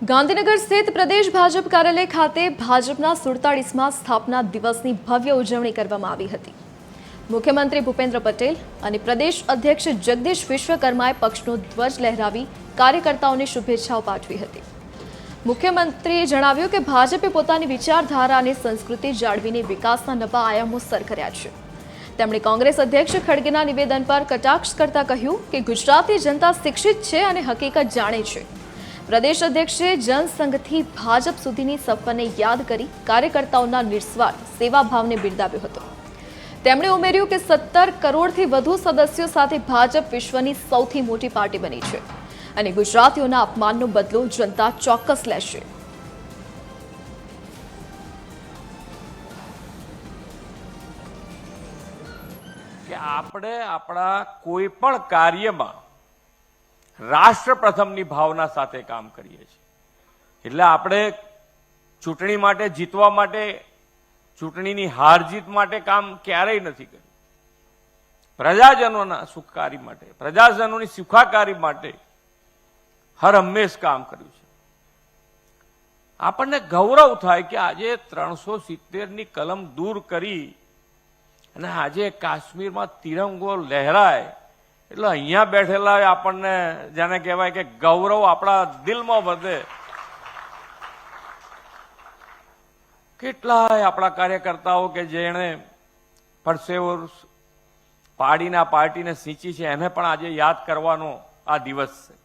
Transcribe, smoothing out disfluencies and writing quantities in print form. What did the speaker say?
ગાંધીનગર સ્થિત પ્રદેશ ભાજપ કાર્યાલય ખાતે ભાજપના 47મા સ્થાપના દિવસની ભવ્ય ઉજવણી કરવામાં આવી હતી। મુખ્યમંત્રી ભૂપેન્દ્ર પટેલ અને પ્રદેશ અધ્યક્ષ જગદીશ વિશ્વકર્માએ પક્ષનો ધ્વજ લહેરાવી કાર્યકર્તાઓને શુભેચ્છાઓ પાઠવી હતી। મુખ્યમંત્રીએ જણાવ્યું કે ભાજપે પોતાની વિચારધારા અને સંસ્કૃતિ જાળવીને વિકાસના નવા આયામો સર કર્યા છે। તેમણે કોંગ્રેસ અધ્યક્ષ ખડગેના નિવેદન પર કટાક્ષ કરતા કહ્યું કે ગુજરાતી જનતા શિક્ષિત છે અને હકીકત જાણે છે। પ્રદેશ અધ્યક્ષે જનસંઘથી ભાજપ સુધીની સફરને યાદ કરી કાર્યકર્તાઓના નિસ્વાર્થ સેવાભાવને બિરદાવ્યો હતો। તેમણે ઉમેર્યું કે 17 કરોડથી વધુ સદસ્યો સાથે ભાજપ વિશ્વની સૌથી મોટી પાર્ટી બની છે અને ગુજરાતીઓના અપમાનનો બદલો જનતા ચોક્કસ લેશે। કે આપણે આપણા કોઈ પણ કાર્યમાં રાષ્ટ્ર પ્રથમની ભાવના સાથે કામ કરીએ છીએ। એટલે આપણે ચૂંટણી માટે જીતવા માટે ચૂંટણીની હાર જીત માટે કામ ક્યારેય નથી કર્યું। પ્રજાજનોના સુખાકારી માટે પ્રજાજનોની સુખાકારી માટે હર હંમેશ કામ કર્યું છે। આપણને ગૌરવ થાય કે આજે 370ની કલમ દૂર કરી અને આજે કાશ્મીરમાં તિરંગો લહેરાય એટલે અહીંયા બેઠેલા આપણને જેને કહેવાય કે ગૌરવ આપણા દિલમાં વધે। કેટલાય આપણા કાર્યકર્તાઓ કે જેણે પરસેવો પાડીને આ પાર્ટીને સિંચી છે એને પણ આજે યાદ કરવાનો આ દિવસ છે।